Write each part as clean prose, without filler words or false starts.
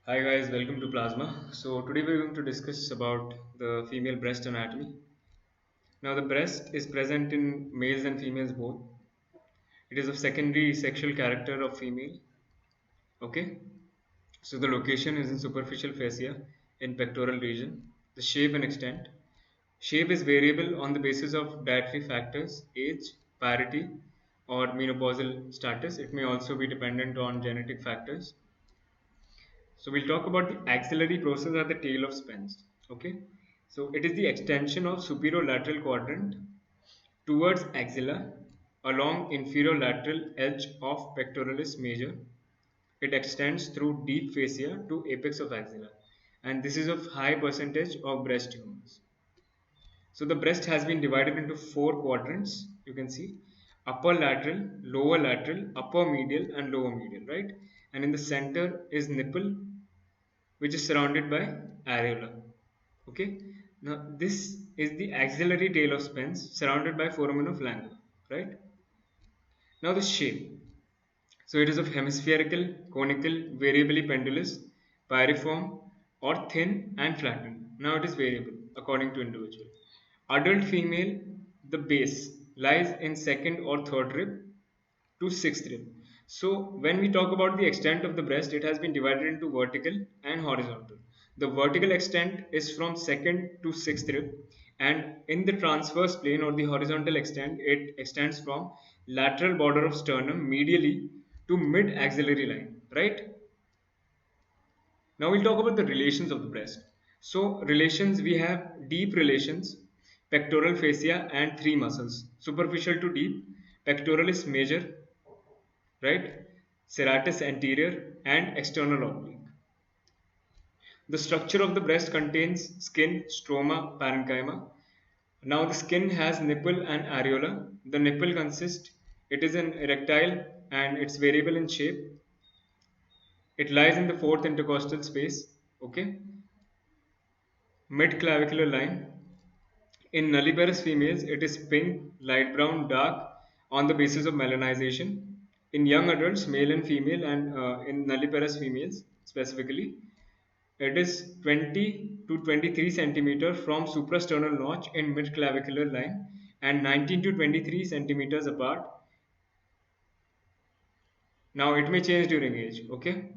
Hi guys, welcome to Plasma. So today we're going to discuss about the female breast anatomy. Now the breast is present in males and females both. It is of secondary sexual character of female. Okay. So the location is in superficial fascia in pectoral region. The shape and extent. Shape is variable on the basis of dietary factors, age, parity, or menopausal status. It may also be dependent on genetic factors. So we'll talk about the axillary process at the tail of spines. Okay. So it is the extension of superior lateral quadrant towards axilla along inferior lateral edge of pectoralis major. It extends through deep fascia to apex of axilla, and this is of high percentage of breast tumors. So the breast has been divided into four quadrants. You can see upper lateral, lower lateral, upper medial, and lower medial, right? And in the center is nipple, which is surrounded by areola. Okay. Now this is the axillary tail of Spence surrounded by foramen of Lange. Right. Now the shape. So it is of hemispherical, conical, variably pendulous, pyriform, or thin and flattened. Now it is variable according to individual. Adult female, the base lies in second or third rib to sixth rib. So when we talk about the extent of the breast, it has been divided into vertical and horizontal. The vertical extent is from second to sixth rib, and in the transverse plane or the horizontal extent, it extends from lateral border of sternum medially to mid axillary line. Right now, we'll talk about the relations of the breast. So relations, we have deep relations, pectoral fascia, and three muscles. Superficial to deep, pectoralis major, right? Serratus anterior and external oblique. The structure of the breast contains skin, stroma, parenchyma. Now the skin has nipple and areola. The nipple consists, it is an erectile and it's variable in shape. It lies in the fourth intercostal space, okay, mid clavicular line. In nulliparous females, it is pink, light brown, dark on the basis of melanization. In young adults, male and female, and in nulliparous females specifically, it is 20 to 23 centimeter from suprasternal notch in mid clavicular line and 19 to 23 centimeters apart. Now it may change during age. Okay.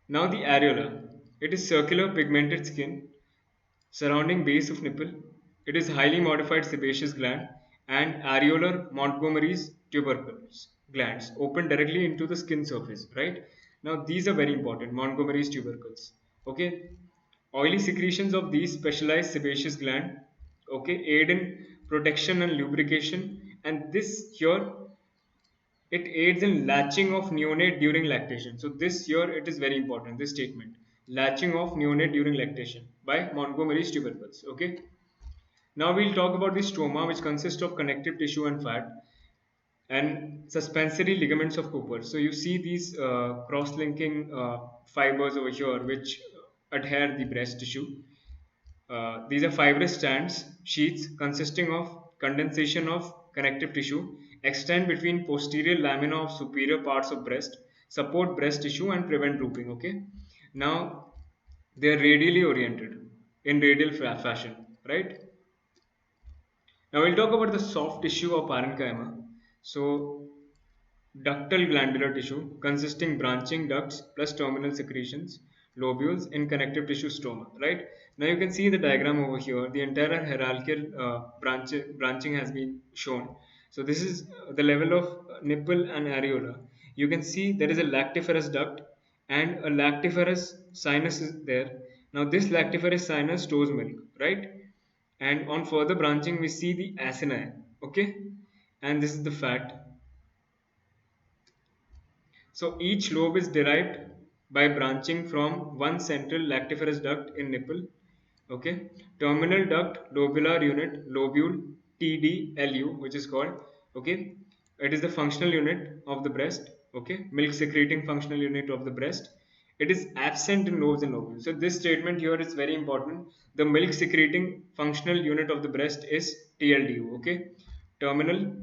Now the areola. It is circular pigmented skin surrounding base of nipple. It is highly modified sebaceous gland and areolar Montgomery's tubercles glands open directly into the skin surface. Right now, these are very important. Montgomery's tubercles. Okay, oily secretions of these specialized sebaceous gland. Okay, aid in protection and lubrication, and this here it aids in latching of neonate during lactation. So this here it is very important. This statement, latching of neonate during lactation by Montgomery's tubercles. Okay. Now we'll talk about the stroma, which consists of connective tissue and fat, and suspensory ligaments of Cooper. So you see these cross-linking fibers over here, which adhere the breast tissue. These are fibrous strands, sheets consisting of condensation of connective tissue, extend between posterior lamina of superior parts of breast, support breast tissue and prevent drooping. Okay. Now they are radially oriented in radial fashion, right? Now we'll talk about the soft tissue of parenchyma. So ductal glandular tissue consisting branching ducts plus terminal secretions, lobules in connective tissue stroma. Right now you can see the diagram over here. The entire hierarchical branching has been shown. So this is the level of nipple and areola. You can see there is a lactiferous duct and a lactiferous sinus is there. Now this lactiferous sinus stores milk, right? And on further branching we see the acini, okay, and this is the fat. So each lobe is derived by branching from one central lactiferous duct in nipple. Okay, terminal duct, lobular unit, lobule, TDLU, which is called. Okay, it is the functional unit of the breast. Okay, milk secreting functional unit of the breast. It is absent in lobes and lobules. So this statement here is very important. The milk secreting functional unit of the breast is TLDU. Okay, terminal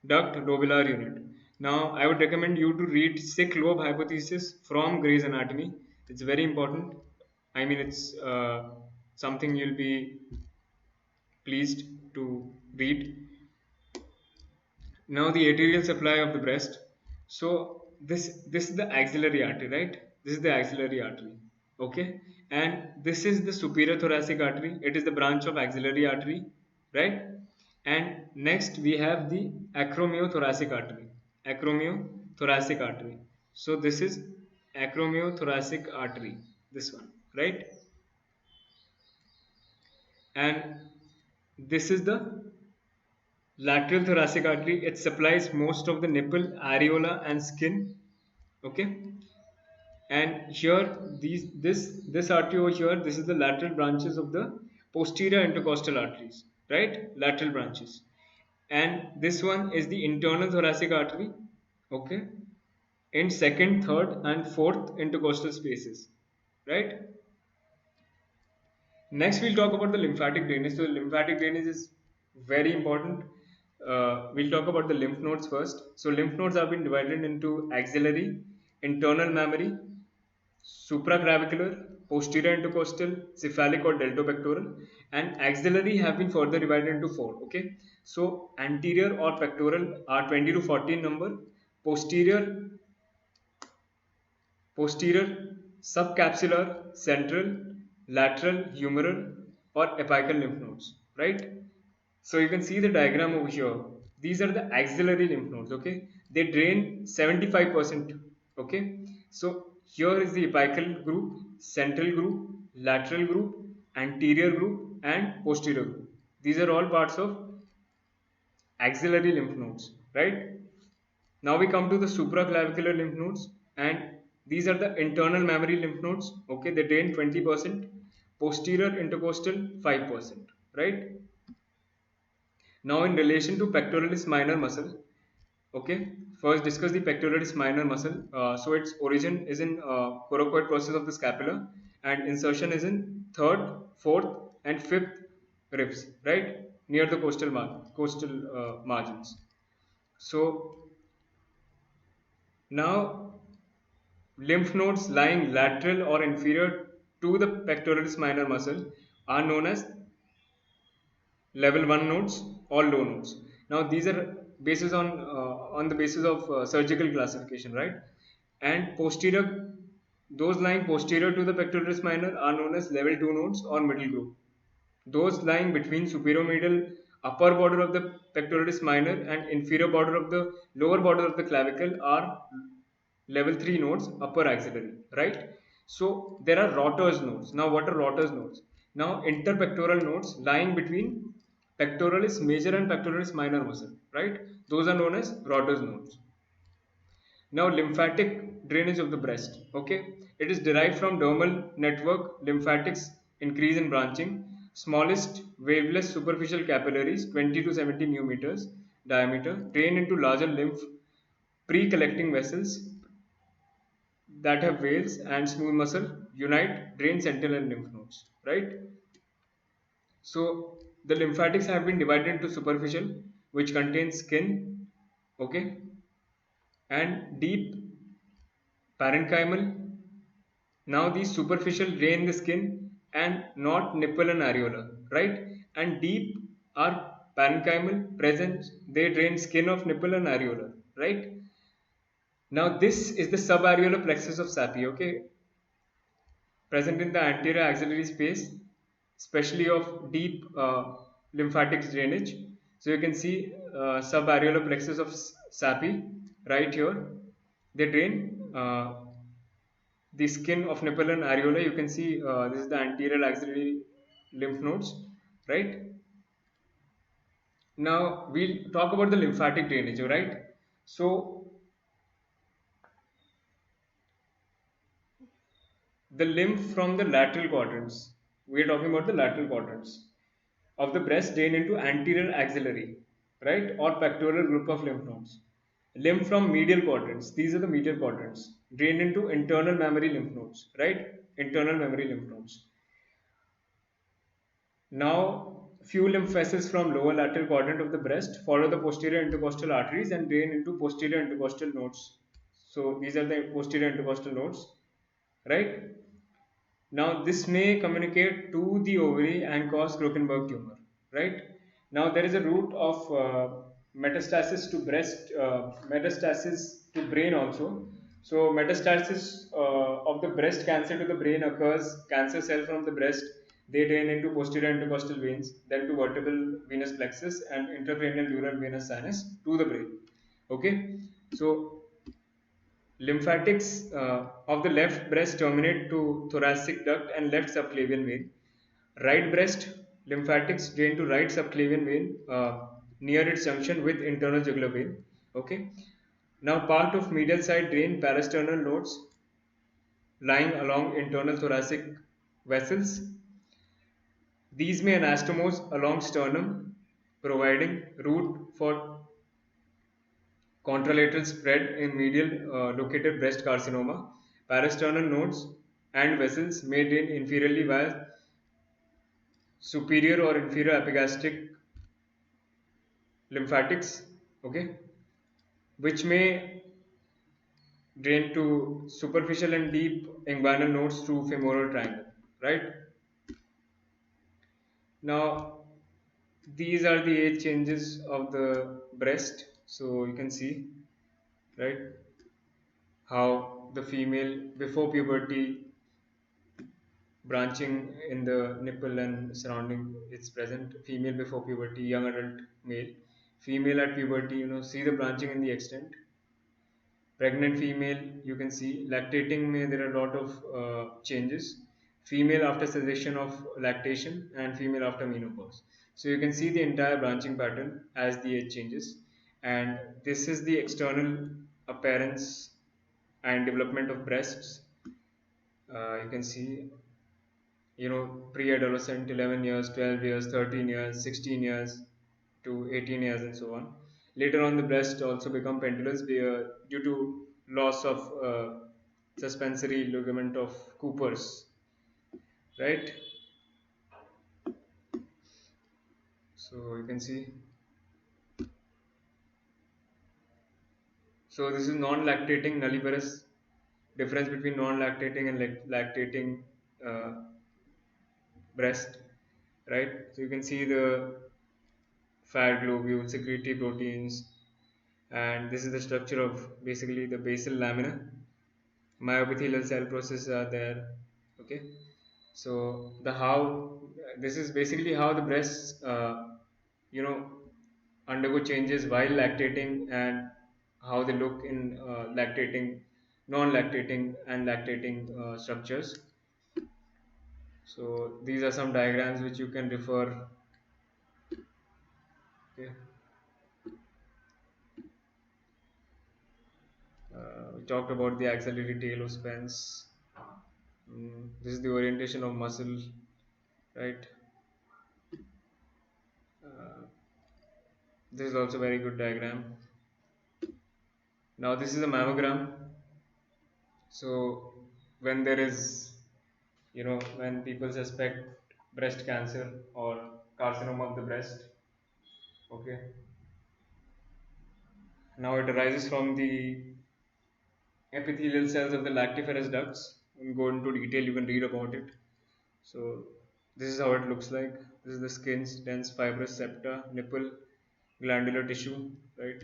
duct lobular unit. Now, I would recommend you to read Sick Lobe Hypothesis from Gray's Anatomy. It's very important. I mean, it's something you'll be pleased to read. Now, the arterial supply of the breast. So, this is the axillary artery, right? This is the axillary artery. Okay, and this is the superior thoracic artery. It is the branch of axillary artery, right? And next we have the acromiothoracic artery. Acromiothoracic artery. So this is acromiothoracic artery. This one, right? And this is the lateral thoracic artery. It supplies most of the nipple, areola, and skin. Okay, and here this artery over here, this is the lateral branches of the posterior intercostal arteries, right? Lateral branches. And this one is the internal thoracic artery, okay, in second, third, and fourth intercostal spaces, right? Next we'll talk about the lymphatic drainage. So lymphatic drainage is very important. We'll talk about the lymph nodes first. So lymph nodes have been divided into axillary, internal mammary, supraclavicular, posterior intercostal, cephalic or deltopectoral, and axillary have been further divided into four. Okay, so anterior or pectoral are 20 to 40 in number, posterior, posterior, subcapsular, central, lateral, humeral, or apical lymph nodes. Right. So you can see the diagram over here. These are the axillary lymph nodes. Okay, they drain 75%. Okay, so here is the apical group, central group, lateral group, anterior group, and posterior group. These are all parts of axillary lymph nodes, right? Now we come to the supraclavicular lymph nodes, and these are the internal mammary lymph nodes. Okay, they drain 20%, posterior intercostal 5%, right? Now, in relation to pectoralis minor muscle, okay, first discuss the pectoralis minor muscle. So its origin is in coracoid process of the scapula, and insertion is in third, fourth, and fifth ribs, right, near the coastal margins. So now lymph nodes lying lateral or inferior to the pectoralis minor muscle are known as level 1 nodes or low nodes. Now these are basis on the basis of surgical classification, right? And posterior, those lying posterior to the pectoralis minor are known as level 2 nodes or middle group. Those lying between superior medial upper border of the pectoralis minor and inferior border of the lower border of the clavicle are level 3 nodes upper axillary, right? So there are Rotter's nodes. Now what are Rotter's nodes? Now interpectoral nodes lying between pectoralis major and pectoralis minor muscle, right? Those are known as Rotter's nodes. Now lymphatic drainage of the breast, okay, it is derived from dermal network. Lymphatics increase in branching. Smallest waveless superficial capillaries 20 to 70 millimeters diameter drain into larger lymph pre-collecting vessels that have veins and smooth muscle unite drain sentinel lymph nodes, right? So the lymphatics have been divided into superficial, which contains skin, okay, and deep parenchymal. Now these superficial drain the skin and not nipple and areola, right? And deep are parenchymal present, they drain skin of nipple and areola, right? Now this is the subareolar plexus of Sapi, okay, present in the anterior axillary space, especially of deep lymphatic drainage. So you can see subareolar plexus of Sapi right here. They drain the skin of nipple and areola. You can see this is the anterior axillary lymph nodes, right? Now we'll talk about the lymphatic drainage, right? So the lymph from the lateral quadrants. We are talking about the lateral quadrants of the breast drain into anterior axillary, right, or pectoral group of lymph nodes. Lymph from medial quadrants, these are the medial quadrants, drain into internal mammary lymph nodes, right, internal mammary lymph nodes. Now few lymph vessels from lower lateral quadrant of the breast follow the posterior intercostal arteries and drain into posterior intercostal nodes. So these are the posterior intercostal nodes, right? Now, this may communicate to the ovary and cause Krokenberg tumor, right? Now, there is a route of metastasis to breast, metastasis to brain also. So, metastasis of the breast cancer to the brain occurs. Cancer cell from the breast, they drain into posterior intercostal veins, then to vertebral venous plexus and intracranial dural venous sinus to the brain. Okay, so lymphatics of the left breast terminate to thoracic duct and left subclavian vein. Right breast lymphatics drain to right subclavian vein near its junction with internal jugular vein. Okay. Now part of medial side drain parasternal nodes lying along internal thoracic vessels. These may anastomose along sternum, providing route for contralateral spread in medial located breast carcinoma. Parasternal nodes and vessels may drain inferiorly via superior or inferior epigastric lymphatics, okay, which may drain to superficial and deep inguinal nodes through femoral triangle, right? Now, these are the age changes of the breast. So you can see, right, how the female before puberty branching in the nipple and surrounding it's present, female before puberty, young adult male, female at puberty, see the branching in the extent. Pregnant female, you can see lactating may there are a lot of changes. Female after cessation of lactation and female after menopause. So you can see the entire branching pattern as the age changes, and this is the external appearance and development of breasts. You can see, pre-adolescent 11 years, 12 years, 13 years, 16 years to 18 years and so on. Later on the breast also become pendulous due to loss of suspensory ligament of Cooper's, right? So you can see, so this is non-lactating nulliparous, difference between non-lactating and lactating uh, breast, right? So you can see the fat globules, secretory proteins, and this is the structure of basically the basal lamina. Myoepithelial cell processes are there. Okay, so the how this is basically how the breasts, you know, undergo changes while lactating and how they look in lactating, non-lactating, and lactating structures. So these are some diagrams which you can refer. Okay. We talked about the axillary tail of Spence. This is the orientation of muscle, right? Uh, this is also very good diagram. Now this is a mammogram. So when there is, when people suspect breast cancer or carcinoma of the breast, okay. Now it arises from the epithelial cells of the lactiferous ducts. We'll go into detail. You can read about it. So this is how it looks like. This is the skin's dense fibrous septa, nipple, glandular tissue, right?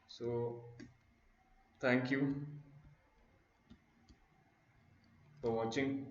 So thank you for watching.